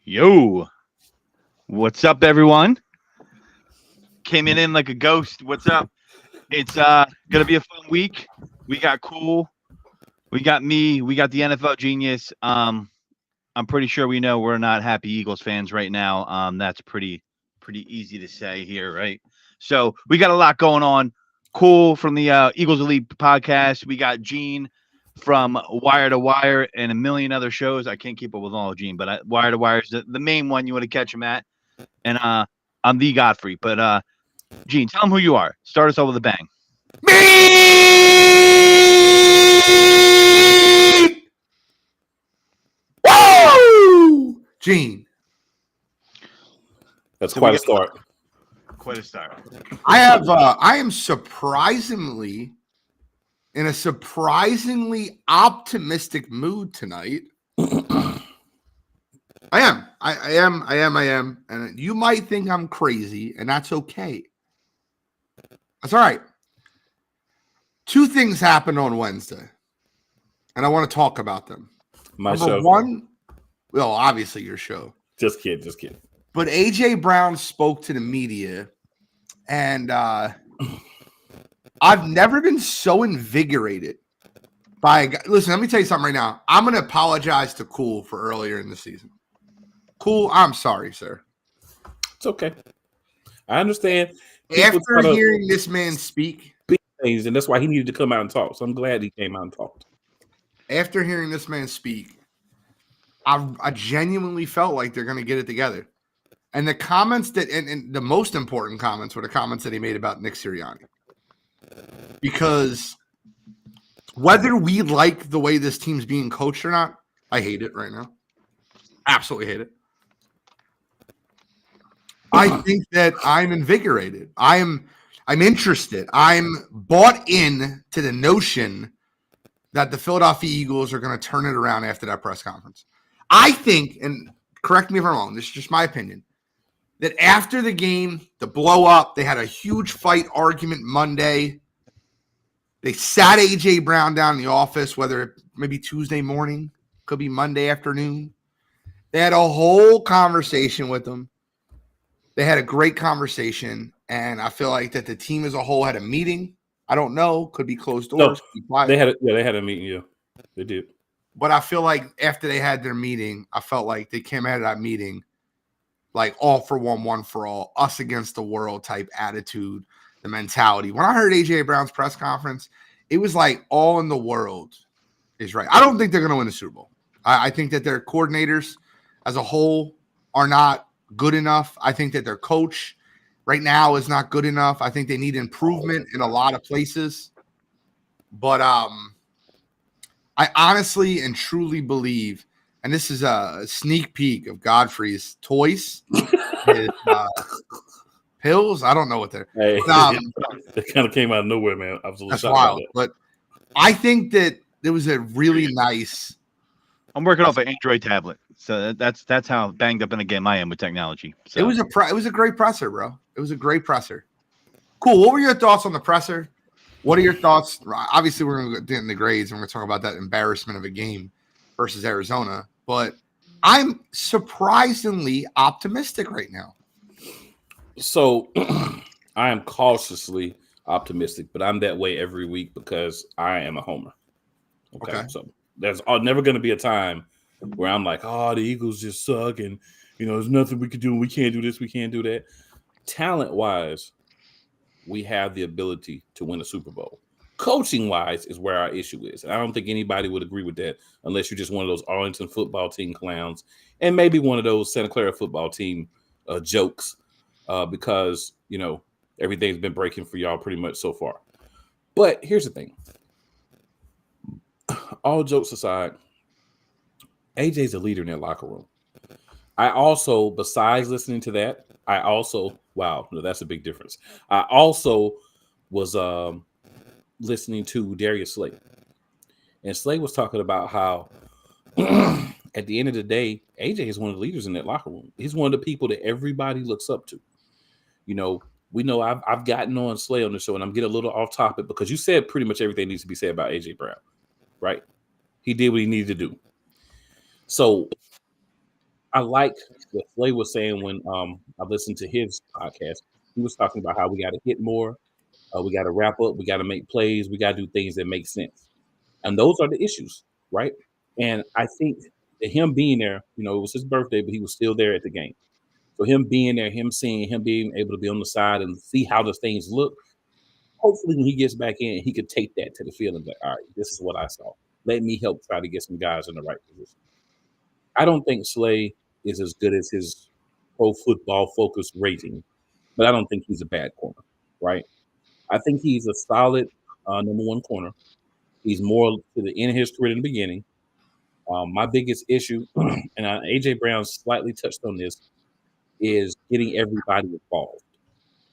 Yo, what's up, everyone? Came in like a ghost. What's up? It's gonna be a fun week. We got cool. We got me. We got the NFL genius. I'm pretty sure we know we're not happy Eagles fans right now. That's pretty easy to say here, right? So we got a lot going on. Cool from the Eagles Elite podcast. We got Gene from Wire to Wire and a million other shows. I can't keep up with all of Gene, but Wire to Wire is the main one you want to catch him at. And I'm the Godfrey. But Gene, tell him who you are. Start us off with a bang. Me! Woo! Gene. That's So quite we a start. Quite a start. I am surprisingly in a surprisingly optimistic mood tonight. I am. And you might think I'm crazy, and that's okay. That's all right. Two things happened on Wednesday, and I want to talk about them. My Number show. one, well, obviously your show. Just kidding. But AJ Brown spoke to the media, and I've never been so invigorated by a guy. Listen, let me tell you something right now. I'm going to apologize to Cool for earlier in the season. Cool, I'm sorry, sir. It's okay. I understand. People After try to hearing this man speak, beat things, and that's why he needed to come out and talk. So I'm glad he came out and talked. after hearing this man speak, I genuinely felt like they're going to get it together. And the comments that, and the most important comments were the comments that he made about Nick Sirianni. Because whether we like the way this team's being coached or not, I hate it right now. Absolutely hate it. I think that I'm invigorated. I'm interested. I'm bought in to the notion that the Philadelphia Eagles are going to turn it around after that press conference. I think, and correct me if I'm wrong, this is just my opinion, that after the game, the blow up, they had a huge fight argument Monday. They sat A.J. Brown down in the office, whether it maybe Tuesday morning, could be Monday afternoon. They had a whole conversation with them. They had a great conversation, and I feel like that the team as a whole had a meeting. I don't know, could be closed doors. No, could be quiet. they had a meeting. Yeah, they did. But I feel like after they had their meeting, I felt like they came out of that meeting like all for one for all, us against the world type attitude, the mentality. When I heard A.J. Brown's press conference, it was like all in the world is right. I don't think they're going to win the Super Bowl. I think that their coordinators as a whole are not good enough. I think that their coach right now is not good enough. I think they need improvement in a lot of places. But I honestly and truly believe, and this is a sneak peek of Godfrey's toys, his pills. I don't know what they're. Hey, But, it kind of came out of nowhere, man. I was a little that's shocked about wild. that. But I think that there was a really nice. I'm working off an Android tablet, so that's how banged up in a game I am with technology. So. It was a great presser, bro. It was a great presser. Cool. What were your thoughts on the presser? What are your thoughts? Obviously, we're going to get in the grades and we're going to talk about that embarrassment of a game versus Arizona. But I'm surprisingly optimistic right now. So I am cautiously optimistic, but I'm that way every week because I am a homer. Okay. So there's never going to be a time where I'm like, oh, the Eagles just suck and, there's nothing we can do. We can't do this. We can't do that. Talent-wise, we have the ability to win a Super Bowl. Coaching-wise is where our issue is. And I don't think anybody would agree with that unless you're just one of those Arlington football team clowns and maybe one of those Santa Clara football team jokes because, everything's been breaking for y'all pretty much so far. But here's the thing. All jokes aside, AJ's a leader in that locker room. I also, besides listening to that, wow, that's a big difference. I also was listening to Darius Slay. And Slay was talking about how at the end of the day, AJ is one of the leaders in that locker room. He's one of the people that everybody looks up to. We know I've gotten on Slay on the show, and I'm getting a little off topic because you said pretty much everything needs to be said about AJ Brown, right? He did what he needed to do. So I like what Slay was saying when I listened to his podcast. He was talking about how we got to hit more, we got to wrap up, we got to make plays, we got to do things that make sense, and those are the issues, right? And I think that him being there, it was his birthday, but he was still there at the game. So him being there, him seeing, him being able to be on the side and see how the things look. Hopefully, when he gets back in, he could take that to the field and be like, all right, this is what I saw. Let me help try to get some guys in the right position. I don't think Slay is as good as his pro football focus rating, but I don't think he's a bad corner, right? I think he's a solid number one corner. He's more to the end of his career than the beginning. My biggest issue, and AJ Brown slightly touched on this, is getting everybody involved,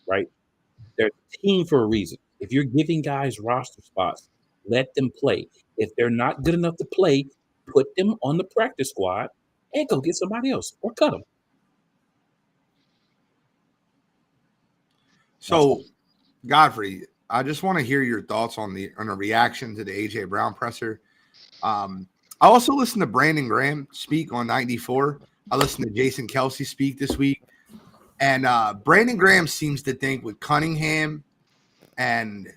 right? They're a team for a reason. If you're giving guys roster spots, let them play. If they're not good enough to play, put them on the practice squad and go get somebody else or cut them. So, Godfrey, I just want to hear your thoughts on a reaction to the AJ Brown presser. I also listened to Brandon Graham speak on 94. I listened to Jason Kelsey speak this week. And Brandon Graham seems to think with Cunningham and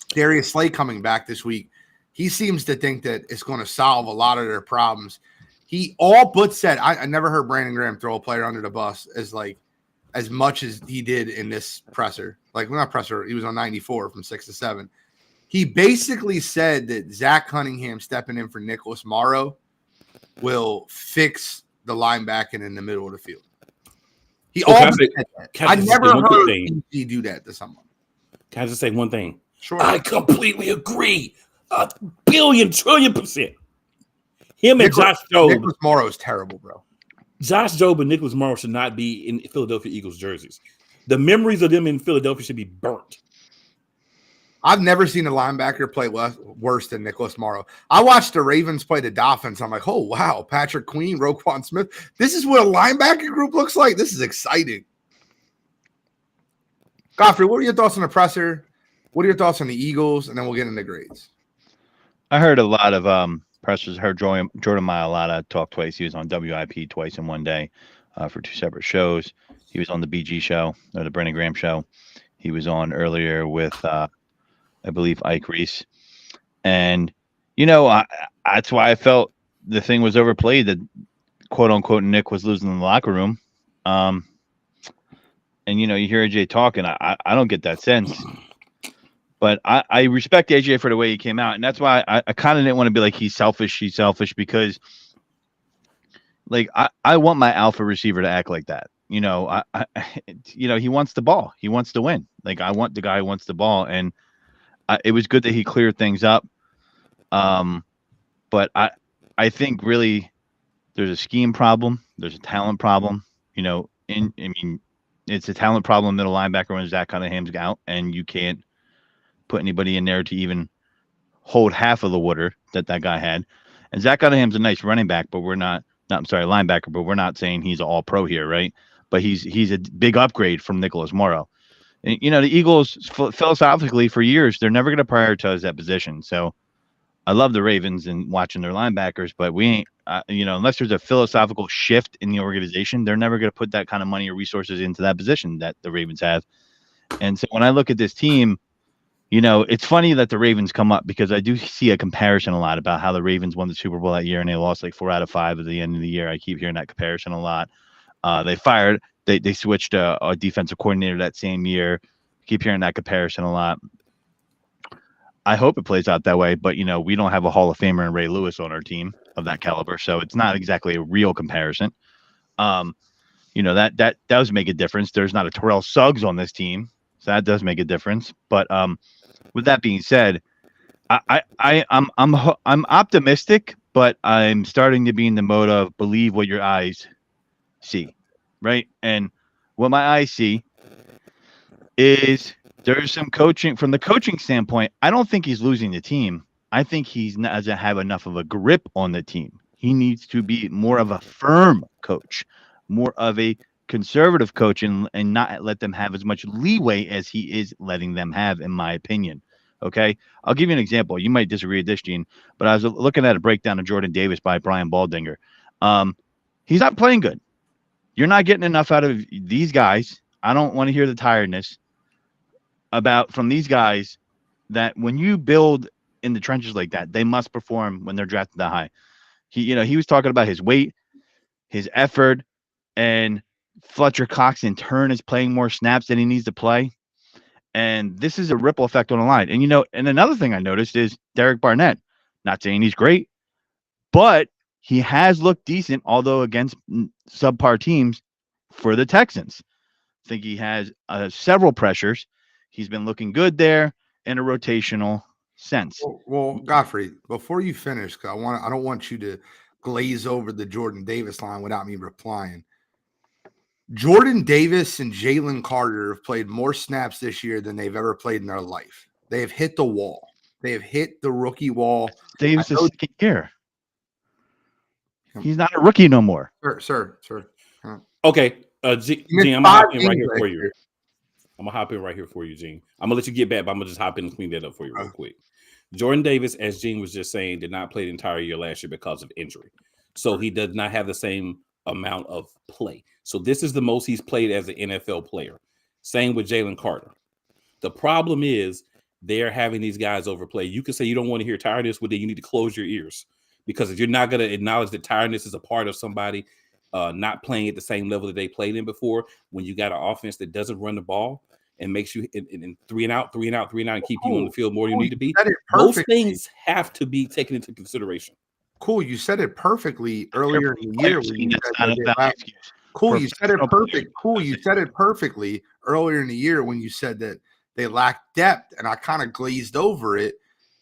Darius Slay coming back this week, he seems to think that it's going to solve a lot of their problems. He all but said, I never heard Brandon Graham throw a player under the bus as much as he did in this presser. Not presser, he was on 94 from 6 to 7. He basically said that Zach Cunningham stepping in for Nicholas Morrow will fix the linebacking in the middle of the field. He always said that. I never heard he do that to someone. Can I just say one thing? Sure. I completely agree. 1,000,000,000,000,000%. Him and Josh Jobe. Nicholas Morrow is terrible, bro. Josh Jobe and Nicholas Morrow should not be in Philadelphia Eagles jerseys. The memories of them in Philadelphia should be burnt. I've never seen a linebacker play worse than Nicholas Morrow. I watched the Ravens play the Dolphins. I'm like, oh, wow, Patrick Queen, Roquan Smith. This is what a linebacker group looks like. This is exciting. Godfrey, what are your thoughts on the presser? What are your thoughts on the Eagles? And then we'll get into grades. I heard a lot of pressers. Heard Jordan Mailata talk twice. He was on WIP twice in one day for two separate shows. He was on the BG show, or the Brandon Graham show. He was on earlier with I believe Ike Reese. And, that's why I felt the thing was overplayed, that quote unquote Nick was losing in the locker room. And, you hear AJ talking. I don't get that sense. But I respect AJ for the way he came out. And that's why I kind of didn't want to be like, he's selfish, because I want my alpha receiver to act like that. He wants the ball. He wants to win. I want the guy who wants the ball. And it was good that he cleared things up. But I think really there's a scheme problem. There's a talent problem. It's a talent problem middle linebacker when Zach Cunningham's out, and you can't put anybody in there to even hold half of the water that guy had. And Zach Cunningham's a nice running back, but linebacker, but we're not saying he's an all pro here, right? But he's a big upgrade from Nicholas Morrow. And, the Eagles philosophically for years, they're never going to prioritize that position. So I love the Ravens and watching their linebackers, but we ain't, unless there's a philosophical shift in the organization, they're never going to put that kind of money or resources into that position that the Ravens have. And so when I look at this team, it's funny that the Ravens come up, because I do see a comparison a lot about how the Ravens won the Super Bowl that year and they lost 4 out of 5 at the end of the year. I keep hearing that comparison a lot. They switched a defensive coordinator that same year. Keep hearing that comparison a lot. I hope it plays out that way, but we don't have a Hall of Famer in Ray Lewis on our team of that caliber, so it's not exactly a real comparison. That does make a difference. There's not a Terrell Suggs on this team, so that does make a difference. But with that being said, I'm optimistic, but I'm starting to be in the mode of believe what your eyes see, right? And what my eyes see is there's some coaching from the coaching standpoint. I don't think he's losing the team. I think he doesn't have enough of a grip on the team. He needs to be more of a firm coach, more of a conservative coach, and not let them have as much leeway as he is letting them have, in my opinion. Okay. I'll give you an example. You might disagree with this, Gene, but I was looking at a breakdown of Jordan Davis by Brian Baldinger. He's not playing good. You're not getting enough out of these guys. I don't want to hear the tiredness from these guys that when you build in the trenches like that, they must perform when they're drafted that high. He was talking about his weight, his effort, and Fletcher Cox in turn is playing more snaps than he needs to play. And this is a ripple effect on the line. And another thing I noticed is Derek Barnett. Not saying he's great, but he has looked decent, although against subpar teams for the Texans. I think he has several pressures. He's been looking good there in a rotational sense. Well, Godfrey, before you finish, because I don't want you to glaze over the Jordan Davis line without me replying. Jordan Davis and Jalen Carter have played more snaps this year than they've ever played in their life. They have hit the wall. They have hit the rookie wall. Davis is second year. He's not a rookie no more. Sir. Okay, Gene, I'm gonna hop in right here for you. I'm gonna hop in right here for you, Gene. I'm gonna let you get back, but I'm gonna just hop in and clean that up for you real quick. Jordan Davis, as Gene was just saying, did not play the entire year last year because of injury. So he does not have the same amount of play. So this is the most he's played as an NFL player. Same with Jalen Carter. The problem is they're having these guys overplay. You can say you don't want to hear tiredness, but then you need to close your ears. Because if you're not going to acknowledge that tiredness is a part of somebody not playing at the same level that they played in before, when you got an offense that doesn't run the ball and makes you in 3 and out, and keep you on the field more than you need to be, those things have to be taken into consideration. Cool. You said it perfectly earlier in the year. You said it perfect. Cool. You said it perfectly earlier in the year when you said that they lacked depth, and I kind of glazed over it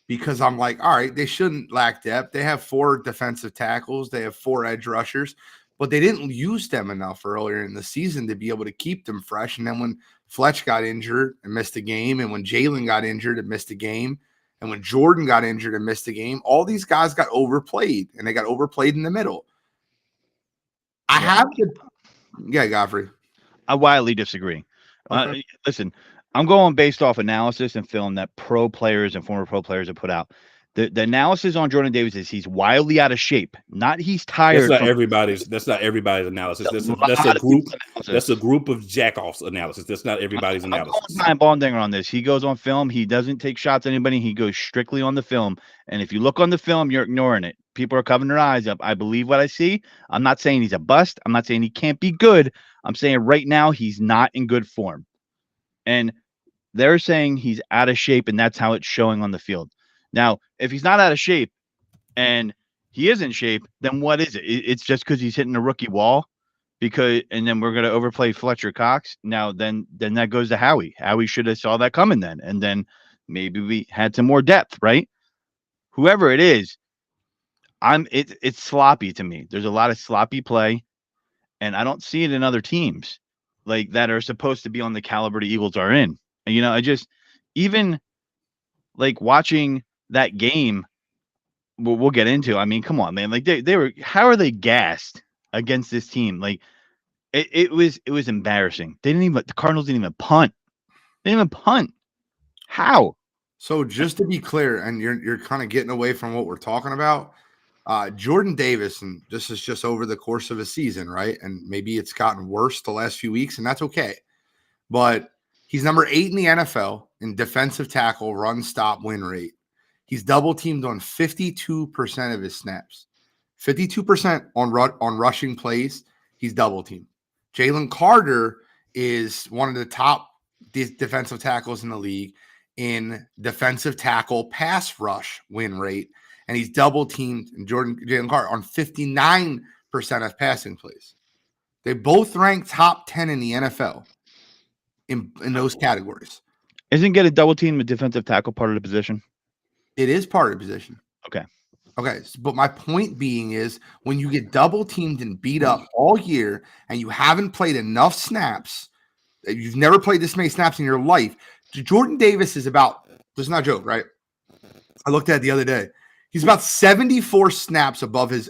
because I'm like, all right, they shouldn't lack depth. They have 4 defensive tackles. They have 4 edge rushers, but they didn't use them enough earlier in the season to be able to keep them fresh. And then when Fletch got injured and missed a game, and when Jalen got injured and missed a game, and when Jordan got injured and missed a game, all these guys got overplayed, and they got overplayed in the middle. Godfrey. I wildly disagree. Okay. Listen, I'm going based off analysis and film that pro players and former pro players have put out. The analysis on Jordan Davis is he's wildly out of shape. Not he's tired. That's not everybody's analysis. That's a group of jackoffs analysis. That's not everybody's analysis. I'm Baldinger on this. He goes on film. He doesn't take shots at anybody. He goes strictly on the film. And if you look on the film, you're ignoring it. People are covering their eyes up. I believe what I see. I'm not saying he's a bust. I'm not saying he can't be good. I'm saying right now he's not in good form. And they're saying he's out of shape, and that's how it's showing on the field. Now, if he's not out of shape and he is in shape, then what is it? It's just because he's hitting a rookie wall, and then we're going to overplay Fletcher Cox. Now, then that goes to Howie. Howie should have saw that coming then, and then maybe we had some more depth, right? Whoever it is, it's sloppy to me. There's a lot of sloppy play, and I don't see it in other teams like that are supposed to be on the caliber the Eagles are in. And, I just even like watching that game, we'll get into. I mean, come on, man. Like they were, how are they gassed against this team? Like it was embarrassing. The Cardinals didn't even punt. They didn't even punt. How? So just to be clear, and you're kind of getting away from what we're talking about. Jordan Davis, and this is just over the course of a season, right? And maybe it's gotten worse the last few weeks, and that's okay. But he's number 8 in the NFL in defensive tackle run stop win rate. He's double teamed on 52% of his snaps. 52% on rushing plays, he's double teamed. Jalen Carter is one of the top defensive tackles in the league in defensive tackle pass rush win rate, and he's double teamed Jalen Carter on 59% of passing plays. They both rank top 10 in the NFL in those categories. Isn't getting double team a defensive tackle part of the position? It is part of the position. Okay. But my point being is when you get double teamed and beat up all year and you haven't played enough snaps, you've never played this many snaps in your life. Jordan Davis is about, this is not a joke, right? I looked at it the other day. He's about 74 snaps above his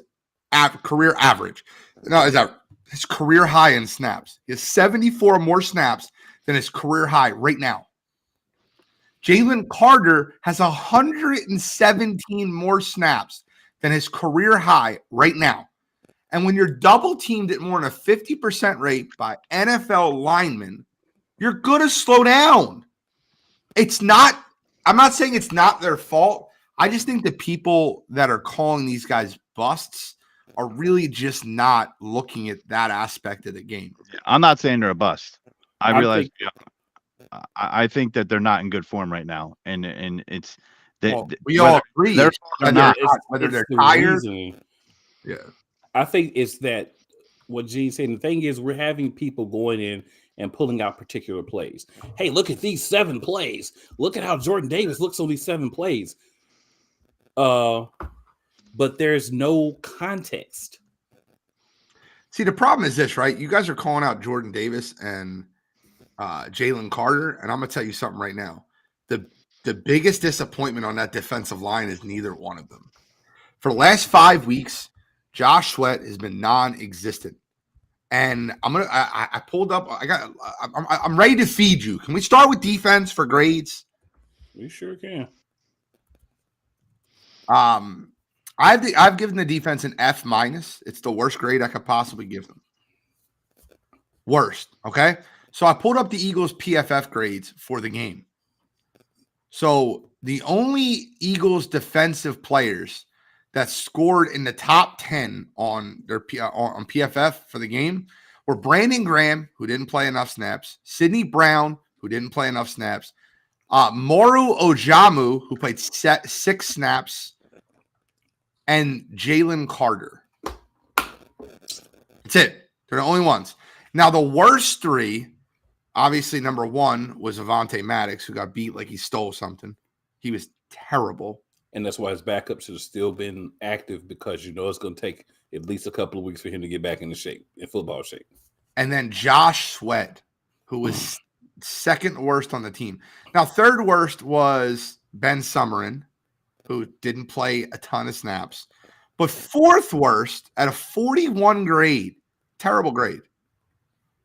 career average. No, his career high in snaps. He has 74 more snaps than his career high right now. Jalen Carter has 117 more snaps than his career high right now. And when you're double teamed at more than a 50% rate by NFL linemen, you're going to slow down. I'm not saying it's not their fault. I just think the people that are calling these guys busts are really just not looking at that aspect of the game. I'm not saying they're a bust. I realize. think- I think that they're not in good form right now, and it's we all agree. they're not. Whether It's they're the tired. reasoning. Yeah. I think it's that what Gene said. The thing is, we're having people going in and pulling out particular plays. Hey, look at these 7 plays. Look at how Jordan Davis looks on these 7 plays. But there's no context. See, the problem is this, right? You guys are calling out Jordan Davis and Jalen Carter, and I'm gonna tell you something right now. The biggest disappointment on that defensive line is neither one of them. For the last 5 weeks, Josh Sweat has been non-existent, and I pulled up. I'm ready to feed you. Can we start with defense for grades? We sure can. I've given the defense an F-. It's the worst grade I could possibly give them. Worst, okay? So I pulled up the Eagles PFF grades for the game. So the only Eagles defensive players that scored in the top 10 on their on PFF for the game were Brandon Graham, who didn't play enough snaps, Sidney Brown, who didn't play enough snaps, Moru Ojamu, who played 6 snaps, and Jalen Carter. That's it. They're the only ones. Now, the worst 3, obviously, number 1 was Avonte Maddox, who got beat like he stole something. He was terrible. And that's why his backup should have still been active, because you know it's going to take at least a couple of weeks for him to get back in football shape. And then Josh Sweat, who was second worst on the team. Now, third worst was Ben Summerlin, who didn't play a ton of snaps. But fourth worst at a 41 grade, terrible grade.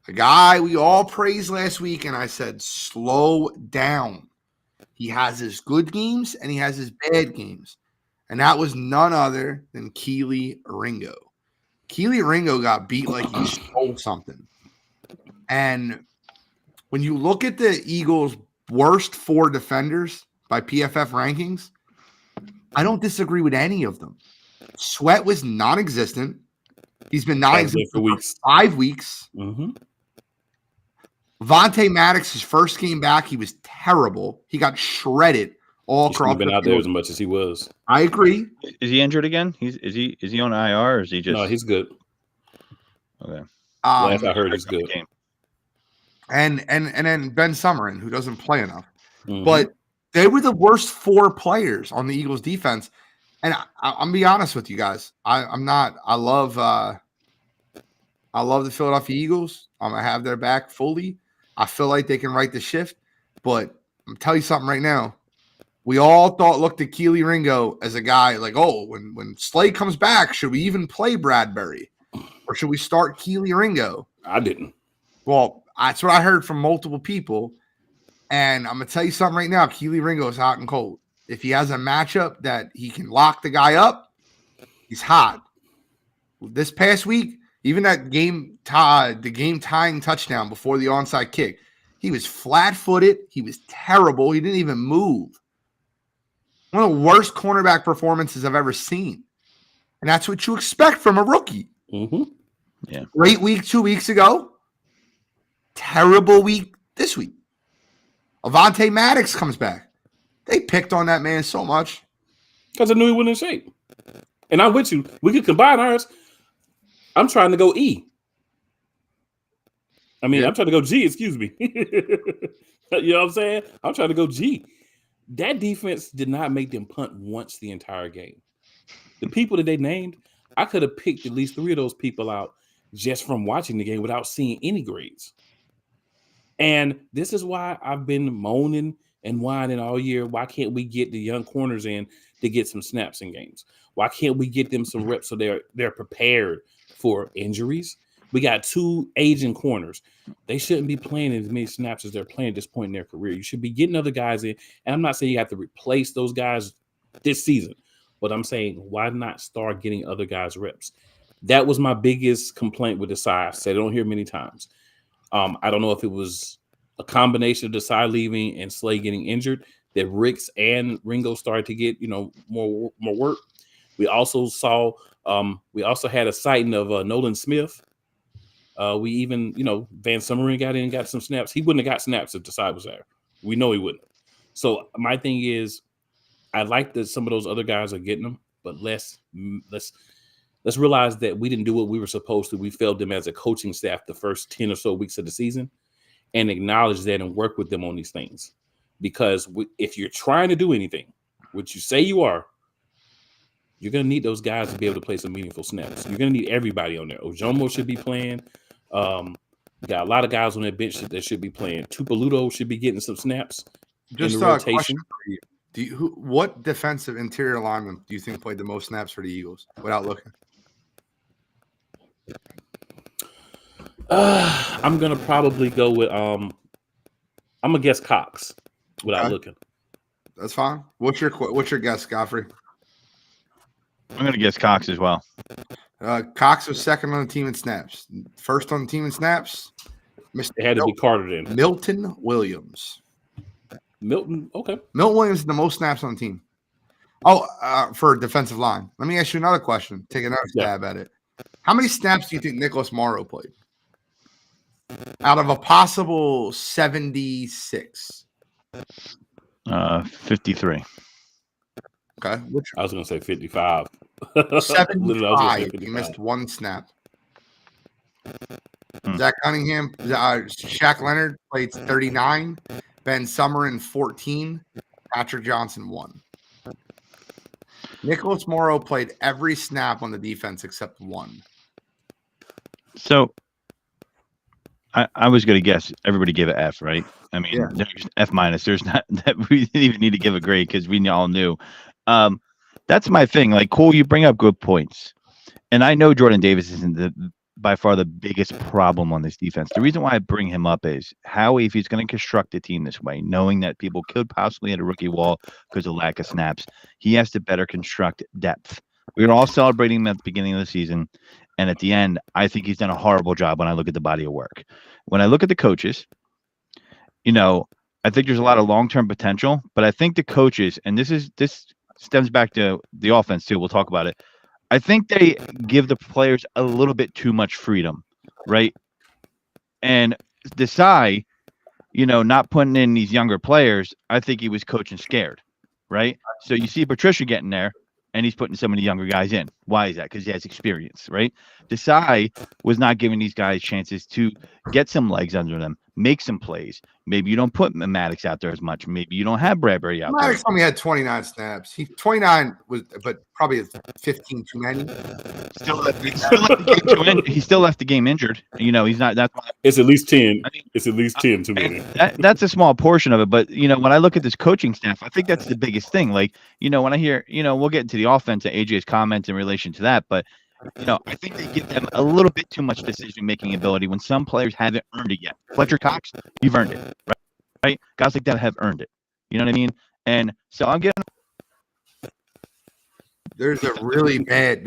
A guy we all praised last week, and I said, slow down. He has his good games and he has his bad games. And that was none other than Kelee Ringo. Kelee Ringo got beat like he stole something. And when you look at the Eagles' worst 4 defenders by PFF rankings, I don't disagree with any of them. Sweat was non-existent. He's been non-existent for 5 weeks. Mm-hmm. Avonte Maddox, his first game back, he was terrible. He got shredded all across. He's been out there as much as he was. I agree. Is he injured again? Is he on IR, or is he just? No, he's good. Okay. Last I heard, he's good. And then Ben Summerlin, who doesn't play enough. Mm-hmm. But they were the worst 4 players on the Eagles defense. And I'm gonna be honest with you guys. I love the Philadelphia Eagles. I'm gonna have their back fully. I feel like they can right the shift. But I'm telling you something right now. We all looked at Kelee Ringo as a guy like, oh, when Slay comes back, should we even play Bradbury? Or should we start Kelee Ringo? I didn't. Well, that's what I heard from multiple people. And I'm going to tell you something right now. Kelee Ringo is hot and cold. If he has a matchup that he can lock the guy up, he's hot. This past week, even that the game-tying touchdown before the onside kick, he was flat-footed. He was terrible. He didn't even move. One of the worst cornerback performances I've ever seen. And that's what you expect from a rookie. Mm-hmm. Yeah. Great week 2 weeks ago. Terrible week this week. Avonte Maddox comes back. They picked on that man so much. Because I knew he wasn't in shape. And I'm with you. We could combine ours. I'm trying to go E. I'm trying to go G, excuse me. You know what I'm saying? I'm trying to go G. That defense did not make them punt once the entire game. The people that they named, I could have picked at least 3 of those people out just from watching the game without seeing any grades. And this is why I've been moaning and whining all year. Why can't we get the young corners in to get some snaps in games? Why can't we get them some reps so they're prepared for injuries? We got 2 aging corners. They shouldn't be playing as many snaps as they're playing at this point in their career. You should be getting other guys in. And I'm not saying you have to replace those guys this season, but I'm saying why not start getting other guys reps? That was my biggest complaint with Desai. I said I don't hear many times. I don't know if it was a combination of Desai leaving and Slay getting injured that Ricks and Ringo started to get, more work. We also saw, we also had a sighting of Nolan Smith. We even, Van Summeren got in and got some snaps. He wouldn't have got snaps if Desai was there. We know he wouldn't. So my thing is, I like that some of those other guys are getting them, but let's realize that we didn't do what we were supposed to. We failed them as a coaching staff the first 10 or so weeks of the season, and acknowledge that and work with them on these things. Because if you're trying to do anything, which you say you are, you're going to need those guys to be able to play some meaningful snaps. You're going to need everybody on there. Ojomo should be playing. We got a lot of guys on that bench that should be playing. Tupeluto should be getting some snaps. Just in the a rotation. question for you. What defensive interior lineman do you think played the most snaps for the Eagles without looking? I'm gonna probably go with I'm gonna guess Cox without looking. That's fine. What's your guess, Godfrey? I'm going to guess Cox as well. Cox was second on the team in snaps. First on the team in snaps, It had to be Carter then. Milton Williams. Milton, okay. Milton Williams is the most snaps on the team. Oh, for defensive line. Let me ask you another question. Take another stab at it. How many snaps do you think Nicholas Morrow played? Out of a possible 76. 53. Okay. I was going to say 55. 75. He missed one snap. Zach Cunningham, Shaq Leonard played 39. Ben Summeren 14. Patrick Johnson 1. Nicholas Morrow played every snap on the defense except one. So I was going to guess everybody gave it F, right? I mean, there's F minus. There's not that we didn't even need to give a grade because we all knew. That's my thing. Like, Cole, you bring up good points, and I know Jordan Davis isn't by far the biggest problem on this defense. The reason why I bring him up is how, if he's going to construct a team this way, knowing that people could possibly hit a rookie wall because of lack of snaps, he has to better construct depth. We were all celebrating him at the beginning of the season, and at the end, I think he's done a horrible job when I look at the body of work. When I look at the coaches, I think there's a lot of long-term potential, but I think the coaches, and this stems back to the offense too, we'll talk about it. I think they give the players a little bit too much freedom, right? And Desai, not putting in these younger players, I think he was coaching scared, right? So you see Patricia getting there, and he's putting some of the younger guys in. Why is that? Because he has experience, right? Desai was not giving these guys chances to get some legs under them, make some plays. Maybe you don't put Maddox out there as much. Maybe you don't have Bradbury out there. Maddox only had 29 snaps. 29 was, but probably 15 too many. He still left the game injured. He's not. That's why it's at least 10. It's at least 10 too many. That's a small portion of it. But when I look at this coaching staff, I think that's the biggest thing. Like, when I hear, we'll get into the offense and AJ's comments in relation to that, but I think they give them a little bit too much decision-making ability when some players haven't earned it yet. Fletcher Cox, you've earned it, right? Guys like that have earned it. You know what I mean? And so I'm getting. There's a really bad,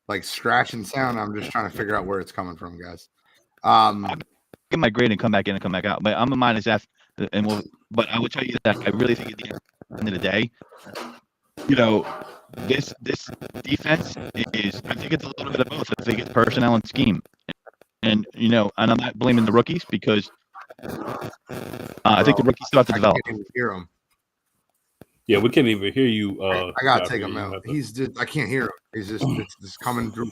like scratching sound. I'm just trying to figure out where it's coming from, guys. Get my grade and come back in and come back out. But I'm a minus F, but I will tell you that I really think at the end of the day, this defense is, I think it's a little bit of both. I think it's personnel and scheme. And, and I'm not blaming the rookies because I think the rookies still have to develop. I can't even hear him. Yeah, we can't even hear you. I got to take him out. I can't hear him. He's just coming through.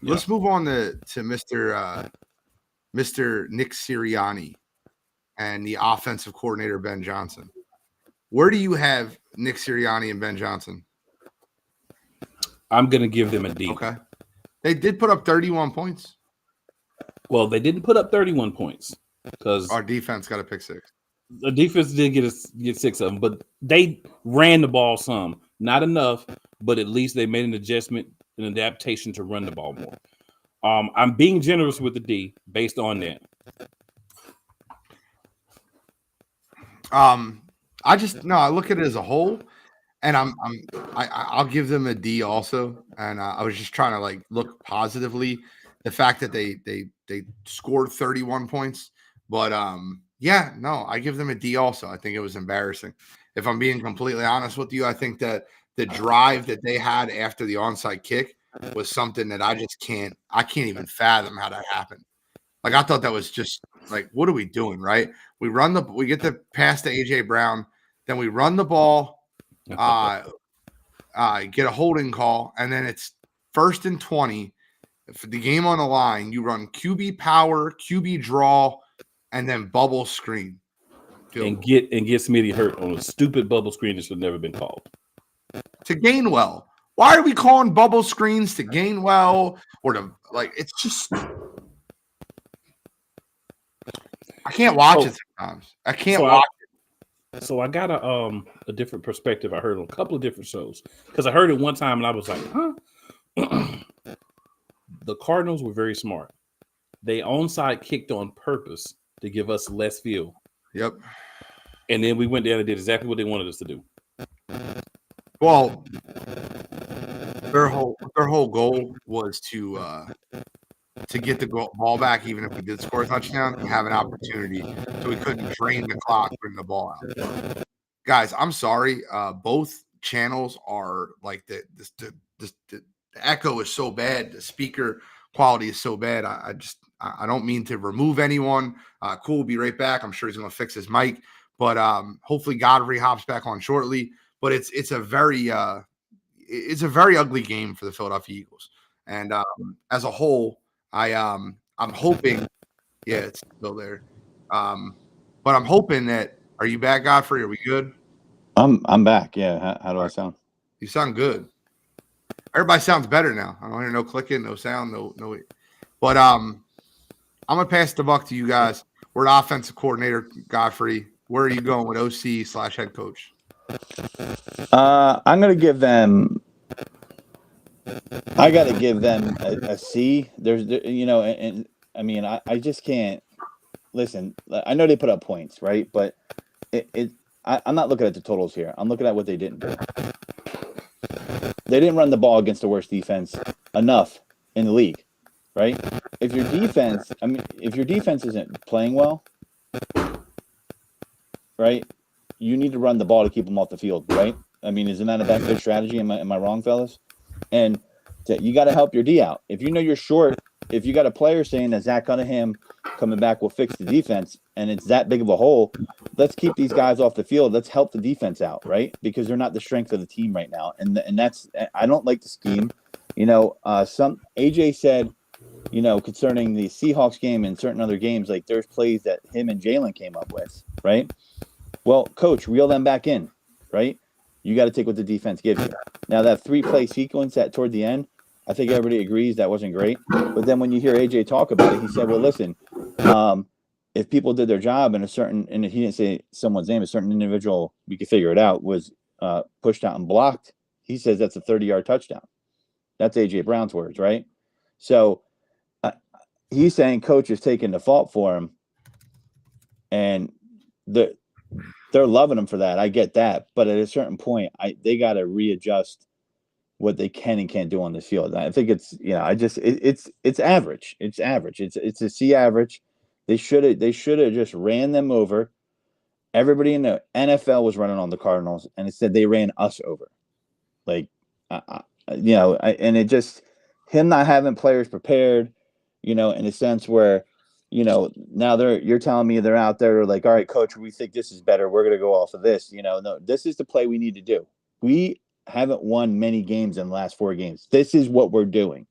Let's move on to Mr. Nick Sirianni and the offensive coordinator, Ben Johnson. Where do you have Nick Sirianni and Ben Johnson? I'm going to give them a D. Okay. They did put up 31 points. Well, they didn't put up 31 points because our defense got a pick six. The defense did get 6 of them, but they ran the ball some. Not enough, but at least they made an adjustment an adaptation to run the ball more. I'm being generous with the D based on that. I look at it as a whole, and I'll give them a D also. And I was just trying to like look positively the fact that they scored 31 points, but I give them a D also. I think it was embarrassing. If I'm being completely honest with you, I think that the drive that they had after the onside kick was something that I can't even fathom how that happened. Like, I thought that was just like, what are we doing, right? We get the pass to AJ Brown, then we run the ball, get a holding call, and then it's 1st and 20 for the game on the line. You run QB power, QB draw, and then bubble screen. And get Smitty hurt on a stupid bubble screen that should have never been called. To Gainwell. Why are we calling bubble screens to Gainwell or to it's just I can't watch it sometimes. I can't watch it. So I got a different perspective. I heard on a couple of different shows because I heard it one time and I was like, huh? The Cardinals were very smart. They onside kicked on purpose to give us less field. Yep. And then we went down and did exactly what they wanted us to do. Well, their whole goal was to get the ball back, even if we did score a touchdown, and have an opportunity, so we couldn't drain the clock, bring the ball out. Guys, I'm sorry. Both channels are like the echo is so bad. The speaker quality is so bad. I don't mean to remove anyone. Cool, be right back. I'm sure he's going to fix his mic, but hopefully Godfrey hops back on shortly. But it's a very ugly game for the Philadelphia Eagles, and as a whole, I'm hoping, yeah, it's still there. But I'm hoping that. Are you back, Godfrey? Are we good? I'm back. Yeah. How do I sound? You sound good. Everybody sounds better now. I don't hear no clicking, no sound, no. But I'm gonna pass the buck to you guys. We're the offensive coordinator, Godfrey. Where are you going with OC/head coach? I'm gonna give them. I got to give them a C. And I mean, I just can't listen. I know they put up points, right? But I'm not looking at the totals here. I'm looking at what they didn't do. They didn't run the ball against the worst defense enough in the league, right? If your defense isn't playing well, right, you need to run the ball to keep them off the field, right? I mean, isn't that a good strategy? Am I wrong, fellas? And you got to help your D out. If you know you're short, if you got a player saying that Zach Cunningham coming back will fix the defense, and it's that big of a hole, let's keep these guys off the field. Let's help the defense out, right? Because they're not the strength of the team right now. And that's, I don't like the scheme. Some AJ said, concerning the Seahawks game and certain other games, like there's plays that him and Jalen came up with, right? Well, coach, reel them back in, right? You got to take what the defense gives you. Now, that 3-play sequence toward the end, I think everybody agrees that wasn't great. But then when you hear AJ talk about it, he said, well, listen, if people did their job and he didn't say someone's name, a certain individual, we could figure it out, was pushed out and blocked, he says that's a 30-yard touchdown. That's AJ Brown's words, right? So he's saying coach is taking the fault for him. And they're loving him for that. I get that. But at a certain point, they got to readjust what they can and can't do on the field. I think it's average. It's average. It's a C average. They should have just ran them over. Everybody in the NFL was running on the Cardinals, and instead they ran us over. And it just him not having players prepared, in a sense where, now you're telling me they're out there like, all right, coach, we think this is better. We're going to go off of this. No, this is the play we need to do. We haven't won many games in the last 4 games. This is what we're doing.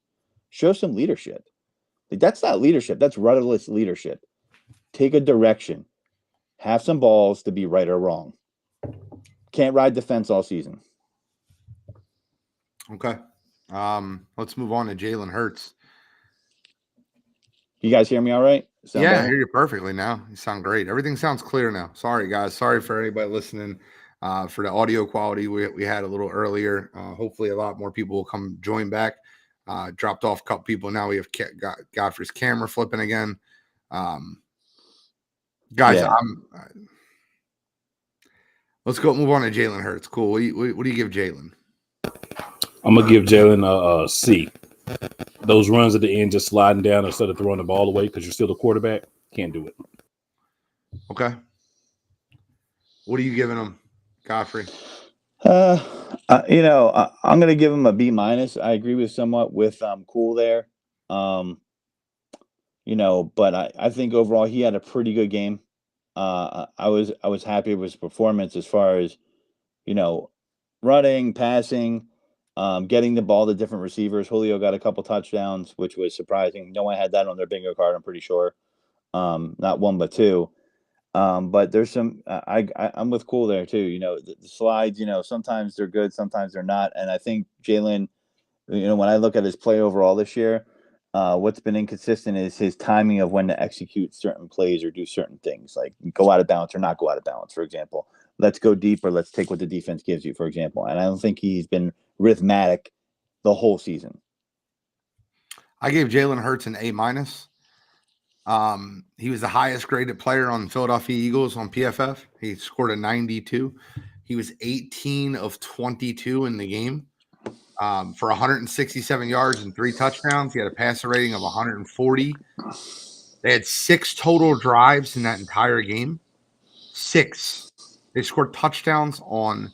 Show some leadership. That's not leadership. That's rudderless leadership. Take a direction. Have some balls to be right or wrong. Can't ride the fence all season. Okay. Let's move on to Jalen Hurts. You guys hear me all right? I hear you perfectly now. You sound great. Everything sounds clear now. Sorry, guys. Sorry for anybody listening. for the audio quality we had a little earlier. Hopefully, a lot more people will come join back. Dropped off a couple people. Now we have Godfrey's camera flipping again. Guys, Yeah. let's go move on to Jalen Hurts. Cool. What do you give Jalen? I'm gonna give Jalen a C. Those runs at the end, just sliding down instead of throwing the ball away because you're still the quarterback, can't do it. Okay. What are you giving him, Godfrey? I'm going to give him a B minus. I agree with somewhat with Cool there. But I think overall he had a pretty good game. I was happy with his performance as far as, running, passing, getting the ball to different receivers. Julio got a couple touchdowns, which was surprising. No one had that on their bingo card, I'm pretty sure. Not one, but two. But there's some, I'm with Cool there too. The slides, sometimes they're good, sometimes they're not. And I think Jalen, when I look at his play overall this year, what's been inconsistent is his timing of when to execute certain plays or do certain things, like go out of bounds or not go out of bounds, for example. Let's go deep or let's take what the defense gives you, for example. And I don't think he's been rhythmic the whole season. I gave Jalen Hurts an A minus. He was the highest graded player on Philadelphia Eagles on PFF. He scored a 92. He was 18 of 22 in the game for 167 yards and 3 touchdowns. He had a passer rating of 140. They had 6 total drives in that entire game. 6. They scored touchdowns on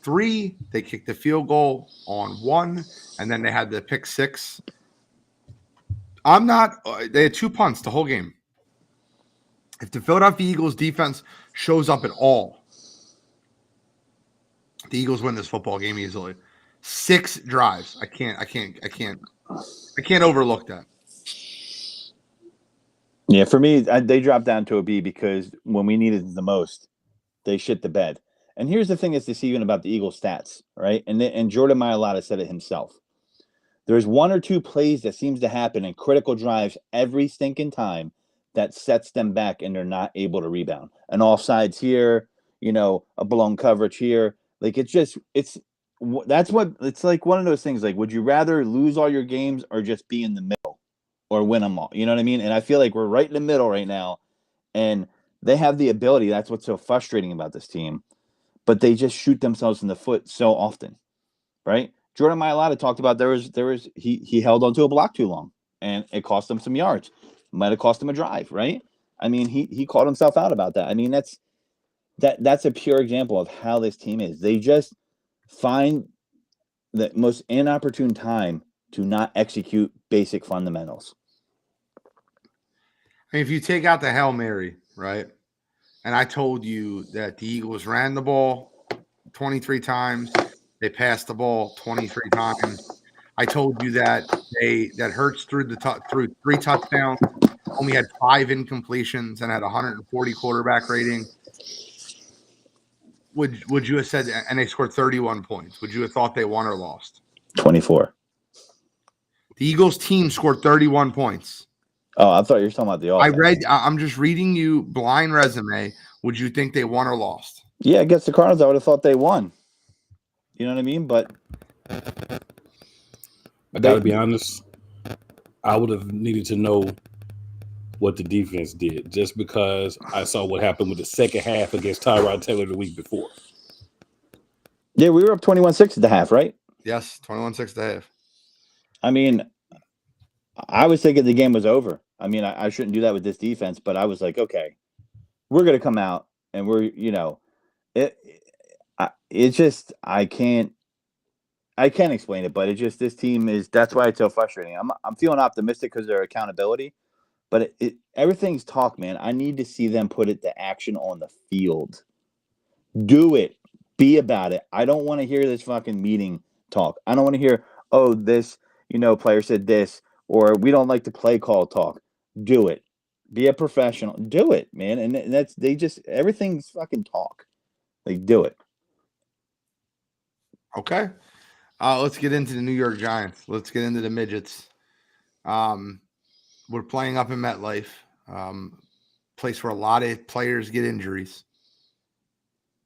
3. They kicked the field goal on 1, and then they had the pick 6. They had 2 punts the whole game. If the Philadelphia Eagles defense shows up at all, the Eagles win this football game easily. 6 drives. I can't overlook that. Yeah, for me, they dropped down to a B because when we needed it the most, they shit the bed. And here's the thing that's deceiving about the Eagles stats, right? And Jordan Mailata said it himself. There's 1 or 2 plays that seems to happen in critical drives every stinking time that sets them back and they're not able to rebound. An offsides here, a blown coverage here. Like that's what it's like. One of those things, like, would you rather lose all your games or just be in the middle or win them all? You know what I mean? And I feel like we're right in the middle right now, and they have the ability. That's what's so frustrating about this team, but they just shoot themselves in the foot so often, right? Jordan Mailata talked about he held onto a block too long and it cost him some yards. Might have cost him a drive, right? I mean, he called himself out about that. I mean, that's a pure example of how this team is. They just find the most inopportune time to not execute basic fundamentals. I mean, if you take out the Hail Mary, right? And I told you that the Eagles ran the ball 23 times. They passed the ball 23 times. I told you that Hurts threw 3 touchdowns, only had 5 incompletions, and had 140 quarterback rating. Would you have said, and they scored 31 points? Would you have thought they won or lost? 24. The Eagles team scored 31 points. Oh, I thought you were talking about the offense. I'm just reading you blind resume. Would you think they won or lost? Yeah, against the Cardinals, I would have thought they won. You know what I mean? But I got to be honest. I would have needed to know what the defense did just because I saw what happened with the second half against Tyrod Taylor the week before. Yeah, we were up 21-6 at the half, right? Yes, 21-6 at the half. I mean, I was thinking the game was over. I mean, I shouldn't do that with this defense, but I was like, okay, we're going to come out and it's just, I can't explain it, but this team is, that's why it's so frustrating. I'm feeling optimistic because of their accountability, but everything's talk, man. I need to see them put it to action on the field. Do it. Be about it. I don't want to hear this fucking meeting talk. I don't want to hear, oh, this, player said this, or we don't like the play call talk. Do it. Be a professional. Do it, man. And everything's fucking talk. Like, do it. Okay. Let's get into the New York Giants. Let's get into the midgets. We're playing up in MetLife, place where a lot of players get injuries.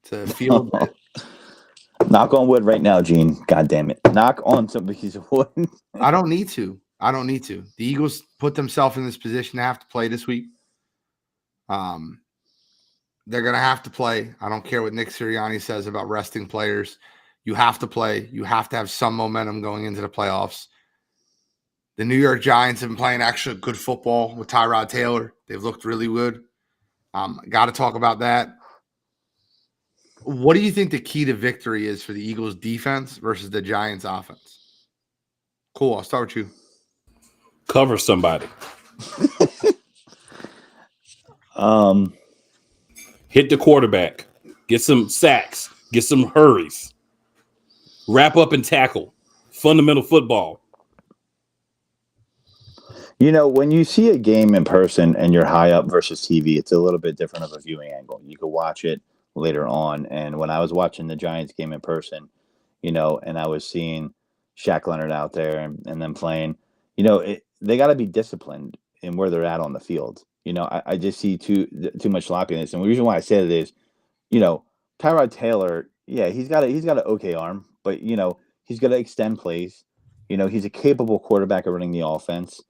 to field it. Knock on wood right now, Gene. God damn it. Knock on some piece of wood. I don't need to. The Eagles put themselves in this position to have to play this week. They're going to have to play. I don't care what Nick Sirianni says about resting players. You have to play. You have to have some momentum going into the playoffs. The New York Giants have been playing actually good football with Tyrod Taylor. They've looked really good. Got to talk about that. What do you think the key to victory is for the Eagles defense versus the Giants offense? Cool. I'll start with you. Cover somebody. Hit the quarterback. Get some sacks. Get some hurries. Wrap up and tackle. Fundamental football. When you see a game in person and you're high up versus TV, it's a little bit different of a viewing angle. You can watch it later on. And when I was watching the Giants game in person, and I was seeing Shaq Leonard out there and them playing, they got to be disciplined in where they're at on the field. I just see too much sloppiness. And the reason why I say that is, Tyrod Taylor, yeah, he's got an okay arm, but he's got to extend plays. He's a capable quarterback of running the offense,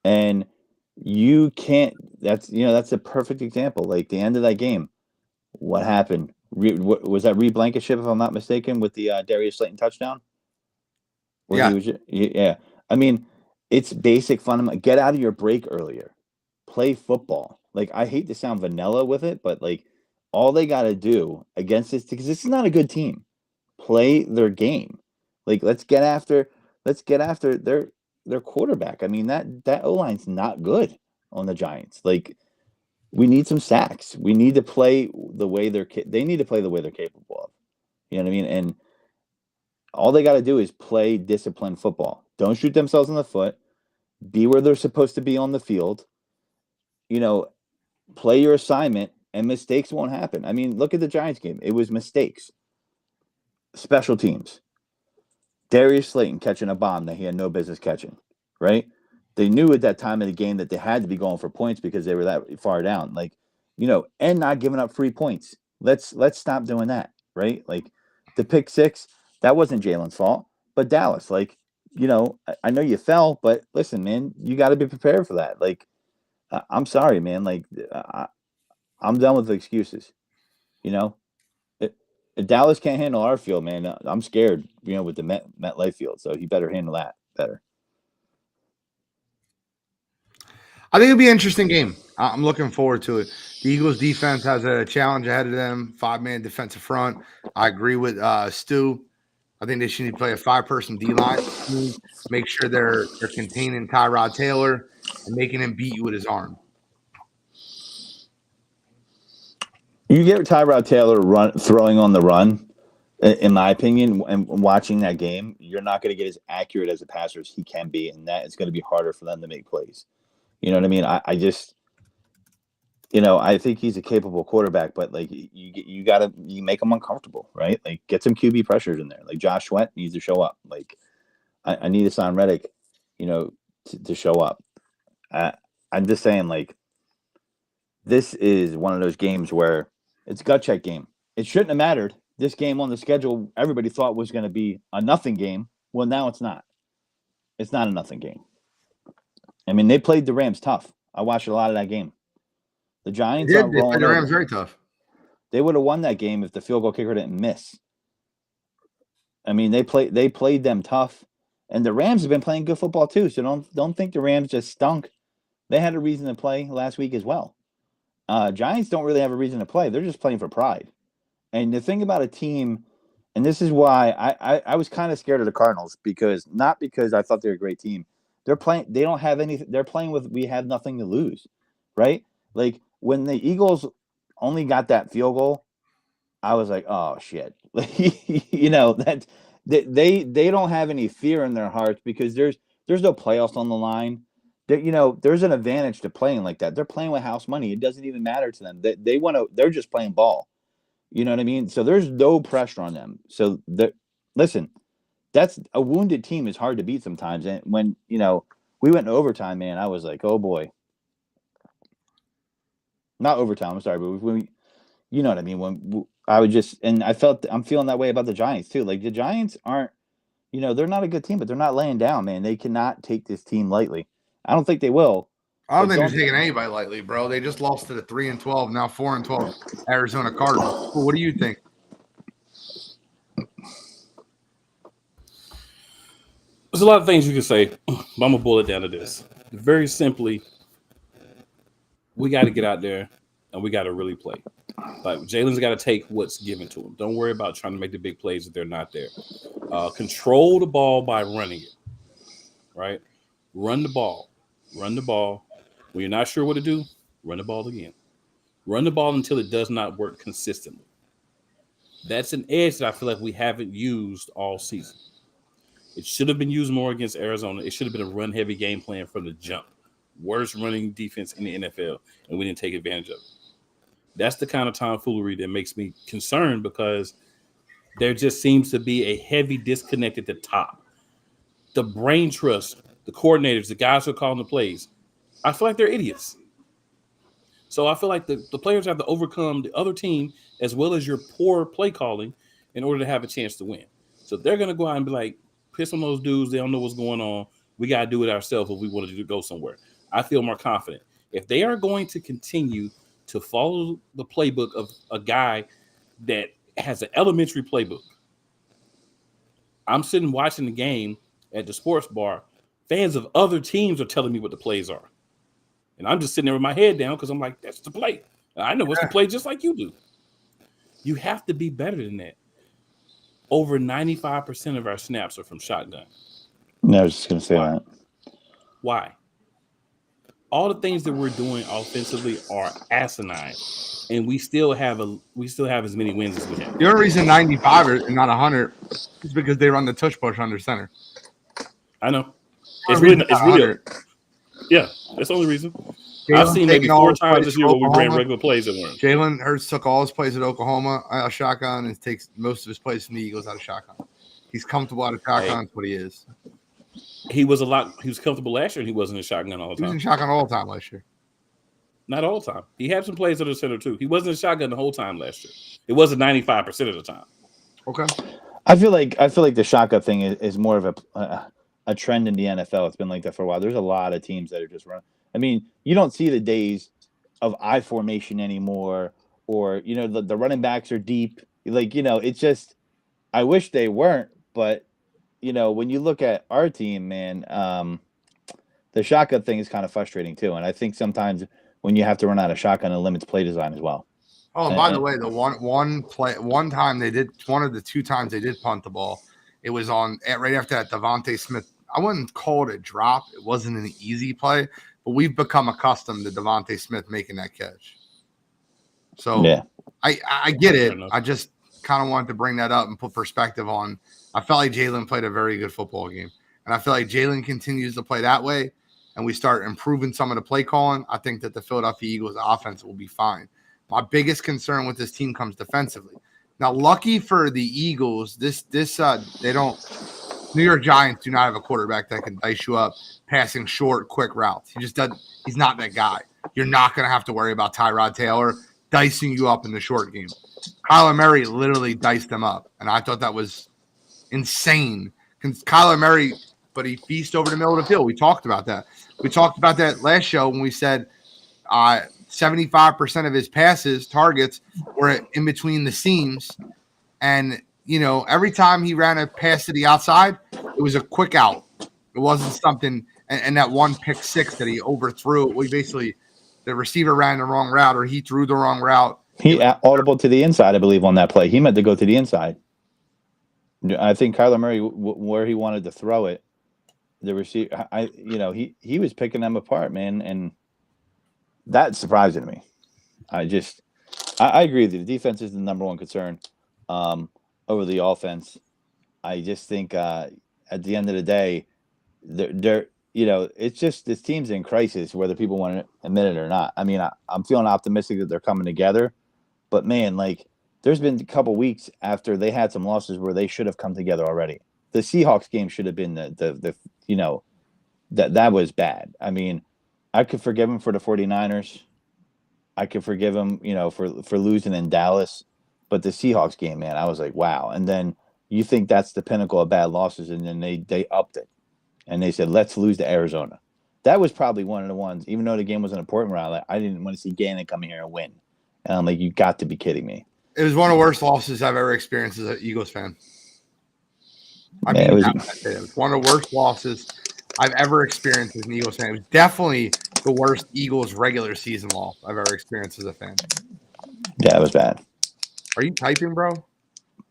and you can't. That's a perfect example. Like the end of that game, what happened? Was that Reed Blankenship, if I'm not mistaken, with the Darius Slayton touchdown? Yeah. I mean, it's basic fundamental. Get out of your break earlier. Play football. Like, I hate to sound vanilla with it, but like all they got to do against this, because this is not a good team, play their game. Like, let's get after their quarterback. I mean, that O-line's not good on the Giants. Like, we need some sacks. We need to play the way they need to play the way they're capable of. You know what I mean? And all they got to do is play disciplined football. Don't shoot themselves in the foot. Be where they're supposed to be on the field. Play your assignment, and mistakes won't happen. I mean, look at the Giants game. It was mistakes. Special teams. Darius Slayton catching a bomb that he had no business catching, right? They knew at that time of the game that they had to be going for points because they were that far down. Like, and not giving up free points. Let's stop doing that, right? Like, the pick six, that wasn't Jalen's fault, but Dallas, like, I know you fell, but listen, man, you got to be prepared for that. Like, I'm sorry, man. Like, I'm done with the excuses. If Dallas can't handle our field, man, I'm scared, with the MetLife field. So he better handle that better. I think it'll be an interesting game. I'm looking forward to it. The Eagles defense has a challenge ahead of them, 5-man defensive front. I agree with Stu. I think they should need to play a 5-person D-line. Make sure they're containing Tyrod Taylor and making him beat you with his arm. You get Tyrod Taylor throwing on the run, in my opinion, and watching that game, you're not going to get as accurate as a passer as he can be, and that is going to be harder for them to make plays. You know what I mean? I just, I think he's a capable quarterback, but like you make him uncomfortable, right? Like, get some QB pressures in there. Like, Josh Sweat needs to show up. Like, I need Hassan Reddick, to show up. I'm just saying, like, this is one of those games where it's a gut check game. It shouldn't have mattered. This game on the schedule, everybody thought was going to be a nothing game. Well, now it's not. It's not a nothing game. I mean, they played the Rams tough. I watched a lot of that game. The Giants They played the Rams very tough. They would have won that game if the field goal kicker didn't miss. I mean, they played them tough, and the Rams have been playing good football too. So don't think the Rams just stunk. They had a reason to play last week as well. Giants don't really have a reason to play. They're just playing for pride. And the thing about a team, and this is why I was kind of scared of the Cardinals, not because I thought they were a great team. They're playing. They don't have anything. They're playing with. We have nothing to lose, right? Like, when the Eagles only got that field goal, I was like, oh shit. That they don't have any fear in their hearts because there's no playoffs on the line. There's an advantage to playing like that. They're playing with house money. It doesn't even matter to them. They want to. They're just playing ball. You know what I mean? So there's no pressure on them. So listen. That's a wounded team is hard to beat sometimes. And when, we went to overtime, man, I was like, oh boy. Not overtime, I'm sorry, but when you know what I mean? When I'm feeling that way about the Giants too. Like the Giants aren't, they're not a good team, but they're not laying down, man. They cannot take this team lightly. I don't think they will. I don't But think they're taking anybody lightly, bro. They just lost to the 3-12, now 4-12 Arizona Cardinals. Well, what do you think? There's a lot of things you can say, but I'm gonna boil it down to this. Very simply, we got to get out there and we got to really play. Like Jalen's got to take what's given to him. Don't worry about trying to make the big plays if they're not there. Control the ball by running it. Right? Run the ball. Run the ball. When you're not sure what to do, run the ball again. Run the ball until it does not work consistently. That's an edge that I feel like we haven't used all season. It should have been used more against Arizona. It should have been a run-heavy game plan from the jump. Worst running defense in the NFL, and we didn't take advantage of it. That's the kind of tomfoolery that makes me concerned because there just seems to be a heavy disconnect at the top. The brain trust, the coordinators, the guys who are calling the plays, I feel like they're idiots. So I feel like the players have to overcome the other team as well as your poor play calling in order to have a chance to win. So they're going to go out and be like, piss on those dudes. They don't know what's going on. We got to do it ourselves if we want to go somewhere. I feel more confident. If they are going to continue to follow the playbook of a guy that has an elementary playbook, I'm sitting watching the game at the sports bar. Fans of other teams are telling me what the plays are. And I'm just sitting there with my head down because I'm like, that's the play. I know what's the play just like you do. You have to be better than that. Over 95% of our snaps are from shotgun. No, I was just going to say that. Why? All the things that we're doing offensively are asinine, and we still have as many wins as we have. The only reason 95 and not 100 is because they run the tush push under center. I know. It's really yeah, that's the only reason. I've seen maybe 4 times this year where we ran regular plays at once. Jalen Hurts took all his plays at Oklahoma out of shotgun and takes most of his plays from the Eagles out of shotgun. He's comfortable out of shotgun. That's what he is. He was comfortable last year and he wasn't in shotgun all the time. He was in shotgun all the time last year. Not all the time. He had some plays under center too. He wasn't in shotgun the whole time last year. It wasn't 95% of the time. Okay. I feel like the shotgun thing is more of a trend in the NFL. It's been like that for a while. There's a lot of teams that are just running. I mean, you don't see the days of I formation anymore, or the running backs are deep. Like it's just. I wish they weren't, but when you look at our team, man, the shotgun thing is kind of frustrating too. And I think sometimes when you have to run out of shotgun, it limits play design as well. Oh, and by the way, the one time they did, one of the 2 times they did punt the ball, it was on right after that Devontae Smith. I wouldn't call it a drop. It wasn't an easy play, but we've become accustomed to Devontae Smith making that catch. So yeah. I get it. I just kind of wanted to bring that up and put perspective on. I felt like Jalen played a very good football game, and I feel like Jalen continues to play that way, and we start improving some of the play calling. I think that the Philadelphia Eagles offense will be fine. My biggest concern with this team comes defensively. Now, lucky for the Eagles, they don't. New York Giants do not have a quarterback that can dice you up passing short, quick routes. He just doesn't. He's not that guy. You're not going to have to worry about Tyrod Taylor dicing you up in the short game. Kyler Murray literally diced them up, and I thought that was insane. Kyler Murray, but he feasts over the middle of the field. We talked about that. We talked about that last show when we said 75% of his passes, targets, were in between the seams, and every time he ran a pass to the outside, it was a quick out. It wasn't something, and that one pick six that he overthrew, the receiver ran the wrong route or he threw the wrong route. He audible to the inside, I believe, on that play. He meant to go to the inside. I think Kyler Murray, where he wanted to throw it, the receiver, he was picking them apart, man, and that's surprising to me. I agree with you. The defense is the number one concern over the offense. I just think at the end of the day, they're it's just this team's in crisis, whether people want to admit it or not. I mean, I'm feeling optimistic that they're coming together, but man, there's been a couple weeks after they had some losses where they should have come together already. The Seahawks game should have been that was bad. I mean, I could forgive him for the 49ers. I could forgive him, for losing in Dallas. But the Seahawks game, man, I was like, wow. And then you think that's the pinnacle of bad losses, and then they upped it, and they said, let's lose to Arizona. That was probably one of the ones, even though the game was an important round, I didn't want to see Gannon come here and win. And I'm like, you got to be kidding me. It was one of the worst losses I've ever experienced as an Eagles fan. I mean, Yeah, it was one of the worst losses I've ever experienced as an Eagles fan. It was definitely the worst Eagles regular season loss I've ever experienced as a fan. Yeah, it was bad. Are you typing, bro?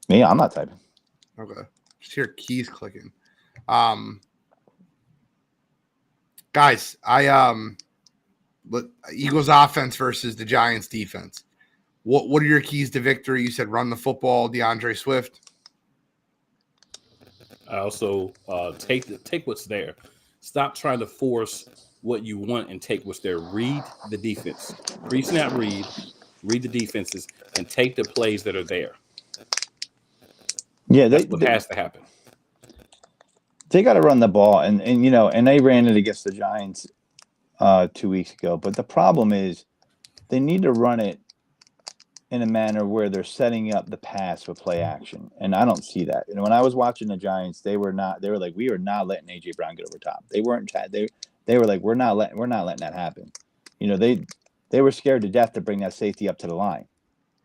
Me, I'm not typing. Okay. Just hear keys clicking. Guys, Eagles offense versus the Giants defense. What are your keys to victory? You said run the football, DeAndre Swift. I also take what's there. Stop trying to force what you want and take what's there. Read the defense. Pre-snap read the defenses, and take the plays that are there. Yeah, that's what has to happen. They got to run the ball, and they ran it against the Giants 2 weeks ago. But the problem is they need to run it in a manner where they're setting up the pass with play action, and I don't see that. And when I was watching the Giants, they were like, we are not letting AJ Brown get over top. They weren't. They were like, we're not letting that happen. They were scared to death to bring that safety up to the line.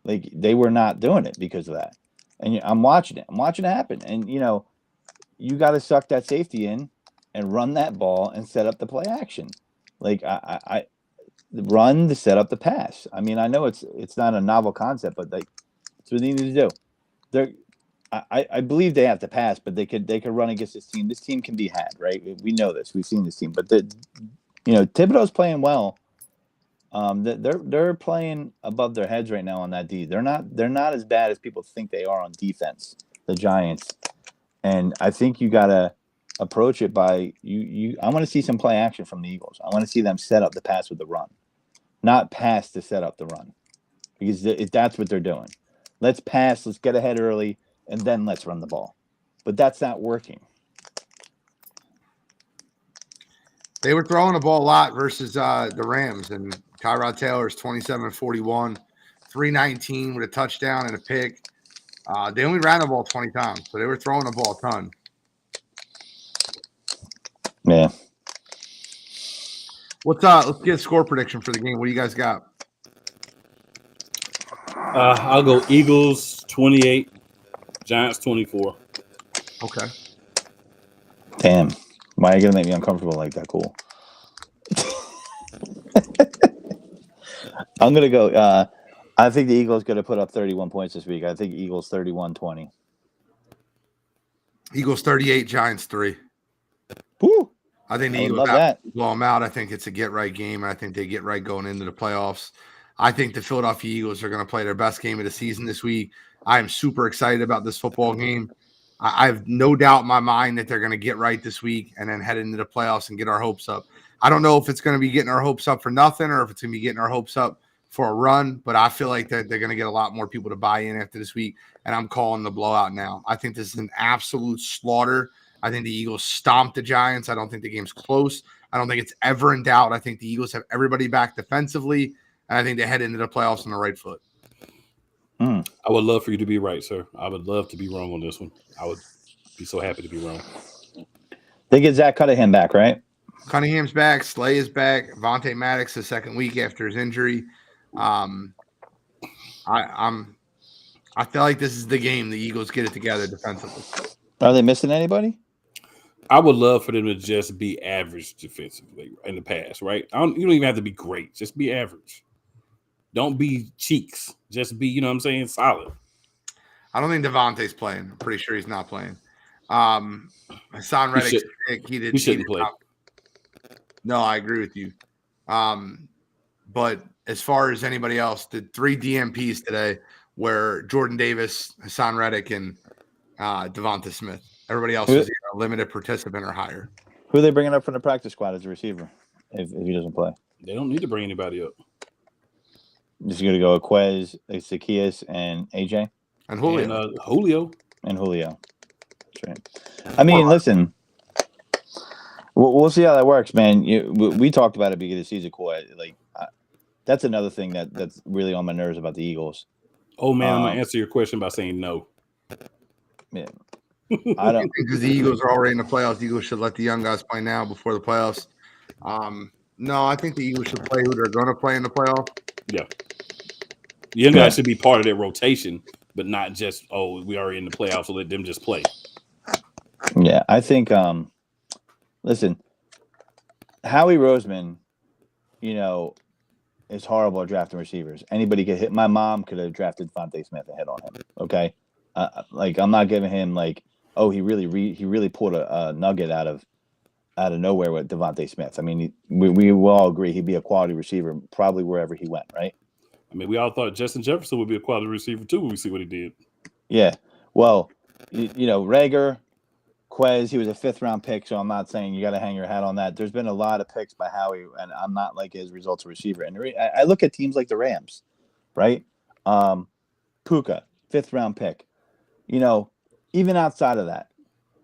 Like, they were not doing it because of that. And I'm watching it. I'm watching it happen. And you got to suck that safety in and run that ball and set up the play action. Like, I run to set up the pass. I mean, I know it's not a novel concept, but that's what they need to do. I believe they have to pass, but they could run against this team. This team can be had, right? We know this. We've seen this team, but Thibodeau's playing well. They're playing above their heads right now on that D. They're not as bad as people think they are on defense, the Giants. And I think you gotta approach it by I want to see some play action from the Eagles. I want to see them set up the pass with the run, not pass to set up the run, because that's what they're doing. Let's pass, let's get ahead early, and then let's run the ball. But that's not working. They were throwing the ball a lot versus the Rams, and Tyrod Taylor's 27-41, 319 with a touchdown and a pick. They only ran the ball 20 times, so they were throwing the ball a ton. Yeah. Let's get a score prediction for the game. What do you guys got? I'll go Eagles 28, Giants 24. Okay. Damn. Why are you gonna make me uncomfortable like that? Cool. I'm gonna go. I think the Eagles gonna put up 31 points this week. I think Eagles 31-20. Eagles 38, Giants 3. Woo! I think the Eagles blow them out. I think it's a get-right game. I think they get right going into the playoffs. I think the Philadelphia Eagles are going to play their best game of the season this week. I am super excited about this football game. I have no doubt in my mind that they're going to get right this week and then head into the playoffs and get our hopes up. I don't know if it's going to be getting our hopes up for nothing or if it's going to be getting our hopes up for a run, but I feel like that they're going to get a lot more people to buy in after this week, and I'm calling the blowout now. I think this is an absolute slaughter. I think the Eagles stomped the Giants. I don't think the game's close. I don't think it's ever in doubt. I think the Eagles have everybody back defensively, and I think they head into the playoffs on the right foot. I would love for you to be right, sir. I would love to be wrong on this one. I would be so happy to be wrong. They get Zach Cunningham back, right? Cunningham's back. Slay is back. Vontae Maddox the second week after his injury. I feel like this is the game the Eagles get it together defensively. Are they missing anybody? I would love for them to just be average defensively in the past, right? You don't even have to be great. Just be average. Don't be cheeks. Just be, solid. I don't think Devontae's playing. I'm pretty sure he's not playing. Hassan Reddick, he shouldn't play. No, I agree with you. But as far as anybody else, the 3 DMPs today were Jordan Davis, Hassan Reddick, and Devonta Smith. Everybody else is a limited participant or higher. Who are they bringing up from the practice squad as a receiver if he doesn't play? They don't need to bring anybody up. Just going to go Quez, Zacchaeus, and AJ? And Julio. And Julio. That's right. I mean, listen, we'll see how that works, man. We talked about it beginning of the season, Quez. Like, that's another thing that's really on my nerves about the Eagles. Oh man, I'm gonna answer your question by saying no. Yeah. I don't because the Eagles are already in the playoffs. The Eagles should let the young guys play now before the playoffs. No, I think the Eagles should play who they're going to play in the playoff. Yeah. The young guys should be part of their rotation, but not just, we already in the playoffs, so let them just play. Yeah, I think listen, Howie Roseman, is horrible at drafting receivers. Anybody could hit. My mom could have drafted Devontae Smith and hit on him. Okay, I'm not giving him he really pulled a nugget out of nowhere with Devontae Smith. I mean, we will all agree he'd be a quality receiver probably wherever he went, right? I mean, we all thought Justin Jefferson would be a quality receiver too when we see what he did. Yeah. Well, Rager, Quez, he was a 5th-round pick, so I'm not saying you got to hang your hat on that. There's been a lot of picks by Howie, and I'm not like his results of receiver. And I look at teams like the Rams, right? Puka, 5th-round pick. Even outside of that,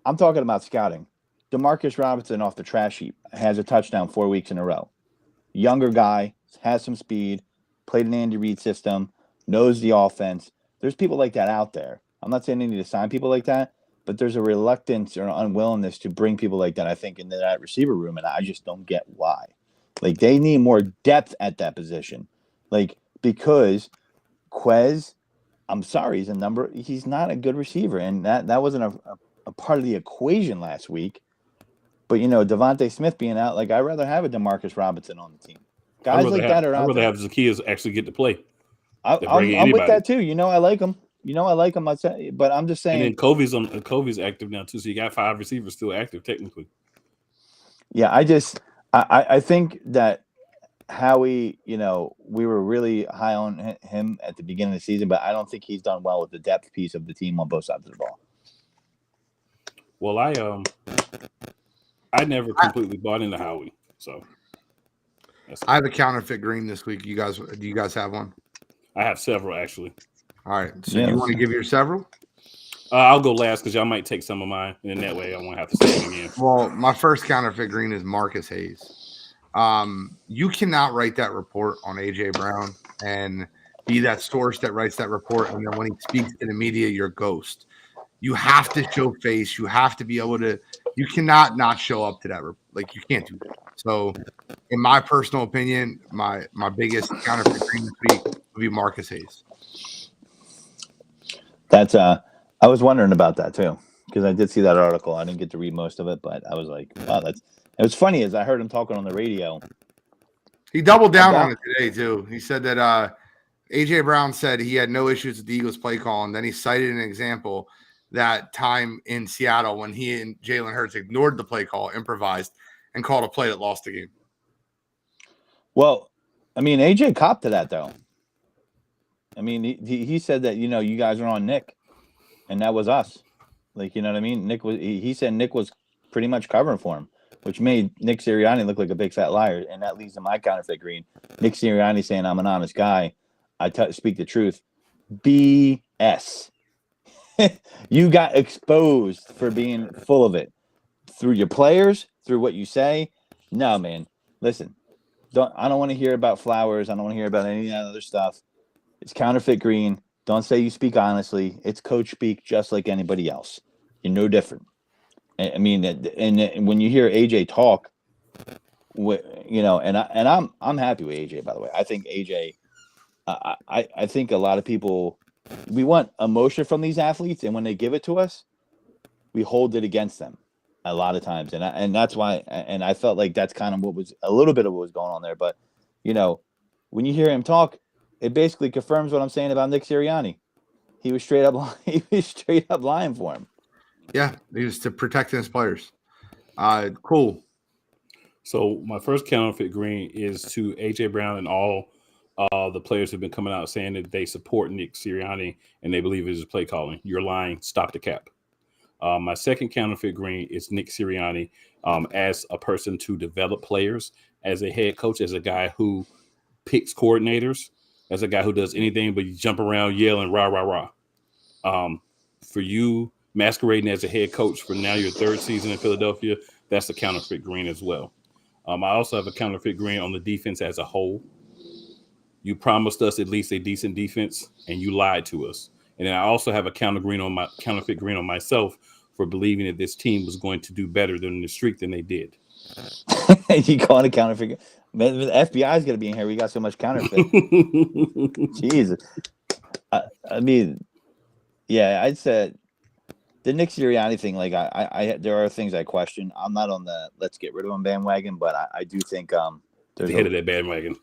I'm talking about scouting. Demarcus Robinson off the trash heap has a touchdown 4 weeks in a row. Younger guy, has some speed, played an Andy Reid system, knows the offense. There's people like that out there. I'm not saying they need to sign people like that, but there's a reluctance or unwillingness to bring people like that, I think, into that receiver room, and I just don't get why. They need more depth at that position. Because Quez, I'm sorry, he's not a good receiver, and that wasn't a part of the equation last week. But, Devontae Smith being out, I'd rather have a Demarcus Robinson on the team. Guys like that are out there. I'd rather have Zacchaeus actually get to play. I'm with that, too. I like him. I like him. But I'm just saying. And then Kobe's active now, too, so you got 5 receivers still active, technically. Yeah, I think that Howie, we were really high on him at the beginning of the season, but I don't think he's done well with the depth piece of the team on both sides of the ball. Well, I never completely bought into Howie, so. I have a counterfeit green this week. Do you guys have one? I have several, actually. All right. So you want to give your several? I'll go last because y'all might take some of mine, and that way I won't have to say it again. Well, my first counterfeit green is Marcus Hayes. You cannot write that report on AJ Brown and be that source that writes that report, and then when he speaks to the media, you're a ghost. You have to show face. You have to be able to. You cannot not show up to that. You can't do that. So, in my personal opinion, my biggest counterfeit green this week would be Marcus Hayes. That's I was wondering about that too, because I did see that article. I didn't get to read most of it, but I was like, wow, it was funny as I heard him talking on the radio. He doubled down on it today too. He said that AJ Brown said he had no issues with the Eagles play call, and then he cited an example that time in Seattle when he and Jalen Hurts ignored the play call, improvised, and called a play that lost the game. Well, I mean, AJ copped to that though. I mean, he said that, you guys are on Nick, and that was us. You know what I mean? He said Nick was pretty much covering for him, which made Nick Sirianni look like a big fat liar. And that leads to my counterfeit green. Nick Sirianni saying I'm an honest guy. I speak the truth. BS. You got exposed for being full of it through your players, through what you say. No, man. Listen, I don't want to hear about Flowers. I don't want to hear about any of that other stuff. It's counterfeit green. Don't say you speak honestly. It's coach speak just like anybody else. You're no different. I mean, and when you hear AJ talk, and I'm happy with AJ, by the way. I think AJ, I think a lot of people, we want emotion from these athletes, and when they give it to us, we hold it against them a lot of times, and that's why. And I felt like that's kind of what was a little bit of what was going on there. But when you hear him talk, it basically confirms what I'm saying about Nick Sirianni. He was straight up lying for him. Yeah, he was to protect his players. Cool. So my first counterfeit green is to AJ Brown and all the players who've been coming out saying that they support Nick Sirianni and they believe it's his play calling. You're lying. Stop the cap. My second counterfeit green is Nick Sirianni as a person to develop players, as a head coach, as a guy who picks coordinators, as a guy who does anything but you jump around yelling rah, rah, rah. For you masquerading as a head coach for now your third season in Philadelphia, that's a counterfeit green as well. I also have a counterfeit green on the defense as a whole. You promised us at least a decent defense, and you lied to us. And then I also have a counterfeit green on myself for believing that this team was going to do better than the streak than they did. You calling it counterfeit? Man, the FBI is gonna be in here. We got so much counterfeit. Jesus. I mean, yeah, I'd say the Nick Sirianni thing. Like, I there are things I question. I'm not on the let's get rid of him bandwagon, but I do think There's the head of that bandwagon.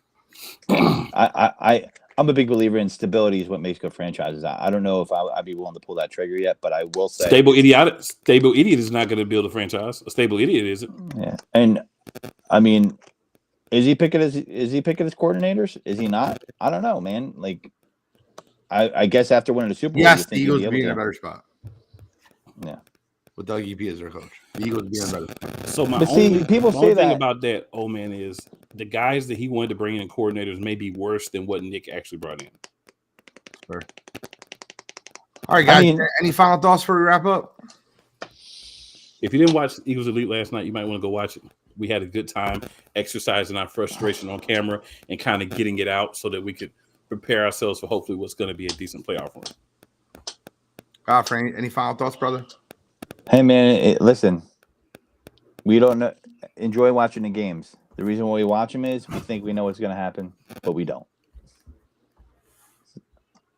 I'm a big believer in stability is what makes good franchises. I don't know if I'd be willing to pull that trigger yet, but I will say Stable idiot is not going to build a franchise. A stable idiot isn't. Yeah, and I mean, is he picking his coordinators? Is he not? I don't know, man. Like, I guess after winning the Super Bowl, Yes, you the think Eagles he'd would be be in able a to. better spot. Yeah. With Doug EP as their coach. The Eagles would be in a better spot. So my But see, only, people my say only thing that- about that, man, is the guys that he wanted to bring in coordinators may be worse than what Nick actually brought in. Sure. All right, guys. I mean- Any final thoughts before we wrap up? If you didn't watch Eagles Elite last night, you might want to go watch it. We had a good time exercising our frustration on camera and kind of getting it out so that we could prepare ourselves for hopefully what's going to be a decent playoff run. Godfrey, any final thoughts, brother? Hey, man, listen. We don't know, enjoy watching the games. The reason why we watch them is we think we know what's going to happen, but we don't.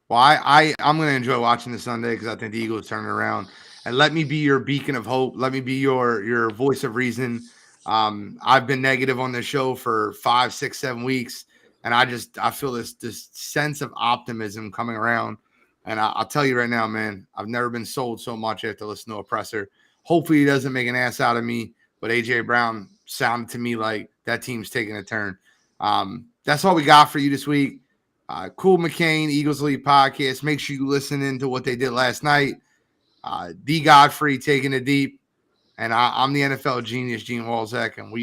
Well, I'm going to enjoy watching this Sunday because I think the Eagles turn it around. And let me be your beacon of hope. Let me be your voice of reason. I've been negative on this show for 5, 6, 7 weeks, and I feel this sense of optimism coming around. And I'll tell you right now, man, I've never been sold so much after listening to Oppressor. Hopefully he doesn't make an ass out of me, but A.J. Brown sounded to me like that team's taking a turn. That's all we got for you this week. Cool McCain, Eagles Elite Podcast. Make sure you listen into what they did last night. D. Godfrey taking it deep. And I'm the NFL genius, Gene Walzek, and we